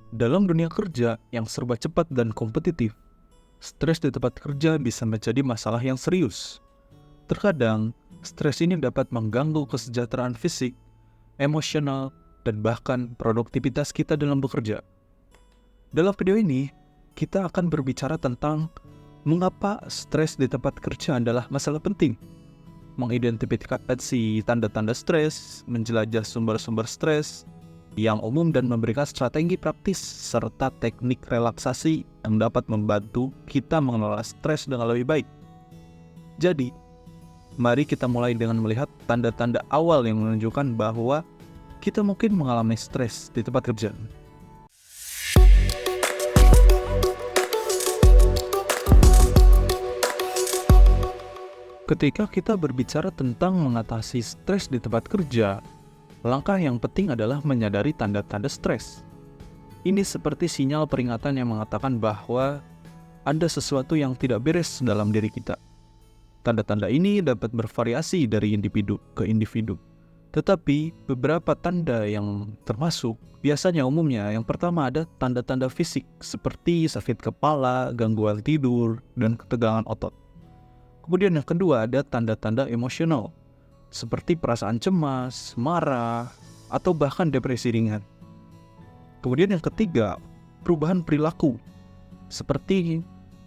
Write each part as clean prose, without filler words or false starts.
Dalam dunia kerja yang serba cepat dan kompetitif, stres di tempat kerja bisa menjadi masalah yang serius. Terkadang, stres ini dapat mengganggu kesejahteraan fisik, emosional, dan bahkan produktivitas kita dalam bekerja. Dalam video ini, kita akan berbicara tentang mengapa stres di tempat kerja adalah masalah penting, mengidentifikasi tanda-tanda stres, menjelajah sumber-sumber stres yang umum dan memberikan strategi praktis serta teknik relaksasi yang dapat membantu kita mengelola stres dengan lebih baik. Jadi, mari kita mulai dengan melihat tanda-tanda awal yang menunjukkan bahwa kita mungkin mengalami stres di tempat kerja. Ketika kita berbicara tentang mengatasi stres di tempat kerja, langkah yang penting adalah menyadari tanda-tanda stres. Ini seperti sinyal peringatan yang mengatakan bahwa ada sesuatu yang tidak beres dalam diri kita. Tanda-tanda ini dapat bervariasi dari individu ke individu. Tetapi beberapa tanda yang termasuk, biasanya umumnya yang pertama ada tanda-tanda fisik seperti sakit kepala, gangguan tidur, dan ketegangan otot. Kemudian yang kedua ada tanda-tanda emosional, seperti perasaan cemas, marah, atau bahkan depresi ringan. Kemudian yang ketiga, perubahan perilaku, seperti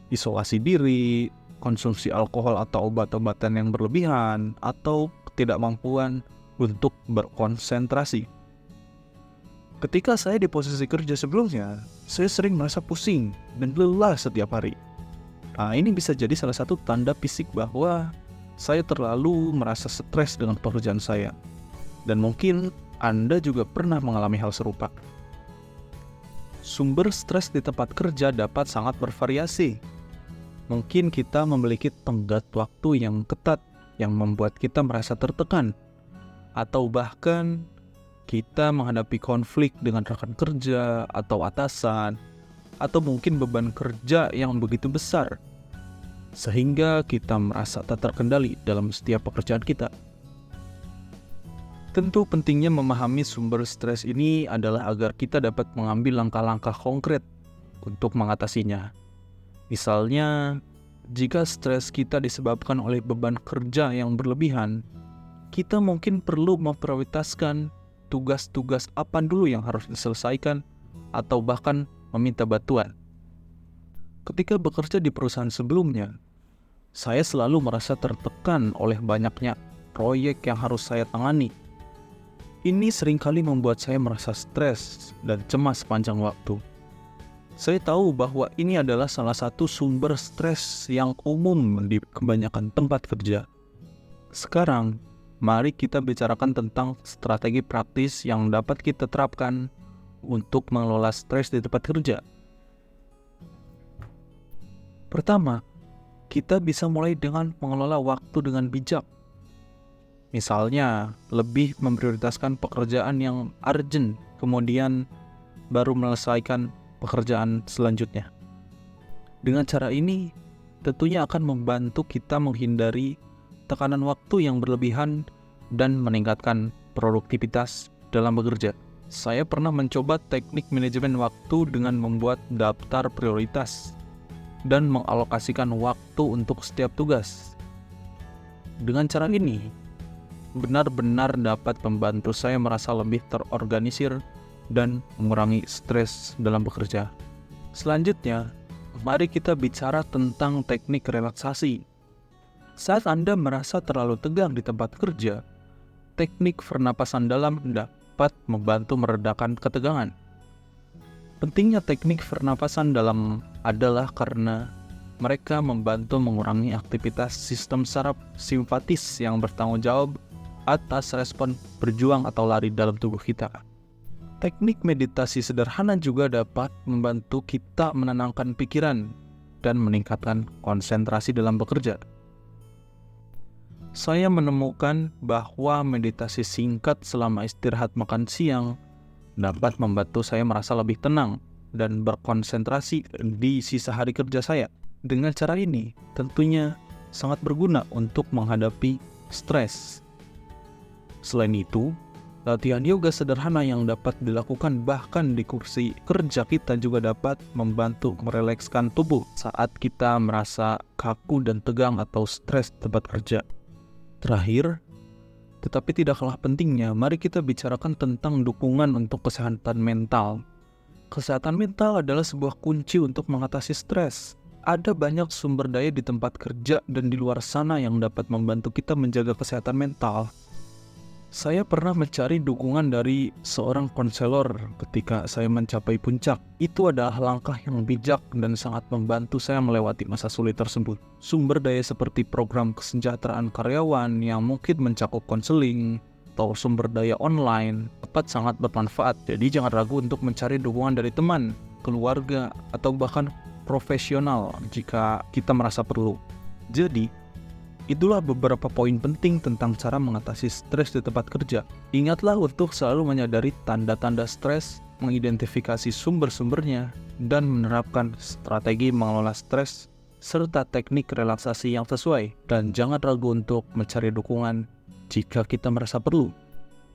isolasi diri, konsumsi alkohol atau obat-obatan yang berlebihan, atau ketidakmampuan untuk berkonsentrasi. Ketika saya di posisi kerja sebelumnya, saya sering merasa pusing dan lelah setiap hari. Nah, ini bisa jadi salah satu tanda fisik bahwa saya terlalu merasa stres dengan pekerjaan saya. Dan mungkin Anda juga pernah mengalami hal serupa. Sumber stres di tempat kerja dapat sangat bervariasi. Mungkin kita memiliki tenggat waktu yang ketat yang membuat kita merasa tertekan. Atau bahkan kita menghadapi konflik dengan rekan kerja atau atasan. Atau mungkin beban kerja yang begitu besar, sehingga kita merasa tak terkendali dalam setiap pekerjaan kita. Tentu pentingnya memahami sumber stres ini adalah agar kita dapat mengambil langkah-langkah konkret untuk mengatasinya. Misalnya, jika stres kita disebabkan oleh beban kerja yang berlebihan, kita mungkin perlu memprioritaskan tugas-tugas apa dulu yang harus diselesaikan atau bahkan meminta bantuan. Ketika bekerja di perusahaan sebelumnya, saya selalu merasa tertekan oleh banyaknya proyek yang harus saya tangani. Ini seringkali membuat saya merasa stres dan cemas sepanjang waktu. Saya tahu bahwa ini adalah salah satu sumber stres yang umum di kebanyakan tempat kerja. Sekarang, mari kita bicarakan tentang strategi praktis yang dapat kita terapkan untuk mengelola stres di tempat kerja. Pertama, kita bisa mulai dengan mengelola waktu dengan bijak. Misalnya, lebih memprioritaskan pekerjaan yang urgent, kemudian baru menyelesaikan pekerjaan selanjutnya. Dengan cara ini, tentunya akan membantu kita menghindari tekanan waktu yang berlebihan dan meningkatkan produktivitas dalam bekerja. Saya pernah mencoba teknik manajemen waktu dengan membuat daftar prioritas dan mengalokasikan waktu untuk setiap tugas. Dengan cara ini, benar-benar dapat membantu saya merasa lebih terorganisir dan mengurangi stres dalam bekerja. Selanjutnya, mari kita bicara tentang teknik relaksasi. Saat Anda merasa terlalu tegang di tempat kerja, teknik pernapasan dalam dapat membantu meredakan ketegangan. Pentingnya teknik pernapasan dalam adalah karena mereka membantu mengurangi aktivitas sistem saraf simpatis yang bertanggung jawab atas respon berjuang atau lari dalam tubuh kita. Teknik meditasi sederhana juga dapat membantu kita menenangkan pikiran dan meningkatkan konsentrasi dalam bekerja. Saya menemukan bahwa meditasi singkat selama istirahat makan siang dapat membantu saya merasa lebih tenang dan berkonsentrasi di sisa hari kerja saya. Dengan cara ini, tentunya sangat berguna untuk menghadapi stres. Selain itu, Latihan yoga sederhana yang dapat dilakukan bahkan di kursi kerja kita juga dapat membantu merelekskan tubuh saat kita merasa kaku dan tegang atau stres di tempat kerja. Terakhir, tetapi tidak kalah pentingnya, mari kita bicarakan tentang dukungan untuk kesehatan mental. Kesehatan mental adalah sebuah kunci untuk mengatasi stres. Ada banyak sumber daya di tempat kerja dan di luar sana yang dapat membantu kita menjaga kesehatan mental. Saya pernah mencari dukungan dari seorang konselor ketika saya mencapai puncak. Itu adalah langkah yang bijak dan sangat membantu saya melewati masa sulit tersebut. Sumber daya seperti program kesejahteraan karyawan yang mungkin mencakup konseling atau sumber daya online dapat sangat bermanfaat. Jadi jangan ragu untuk mencari dukungan dari teman, keluarga, atau bahkan profesional jika kita merasa perlu. Jadi, itulah beberapa poin penting tentang cara mengatasi stres di tempat kerja. Ingatlah untuk selalu menyadari tanda-tanda stres, mengidentifikasi sumber-sumbernya, dan menerapkan strategi mengelola stres serta teknik relaksasi yang sesuai. Dan jangan ragu untuk mencari dukungan jika kita merasa perlu.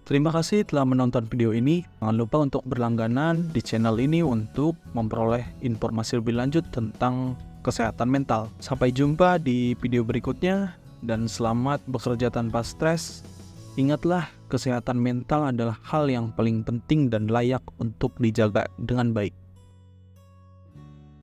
Terima kasih telah menonton video ini. Jangan lupa untuk berlangganan di channel ini untuk memperoleh informasi lebih lanjut tentang kesehatan mental. Sampai jumpa di video berikutnya dan selamat bekerja tanpa stres. Ingatlah, kesehatan mental adalah hal yang paling penting dan layak untuk dijaga dengan baik.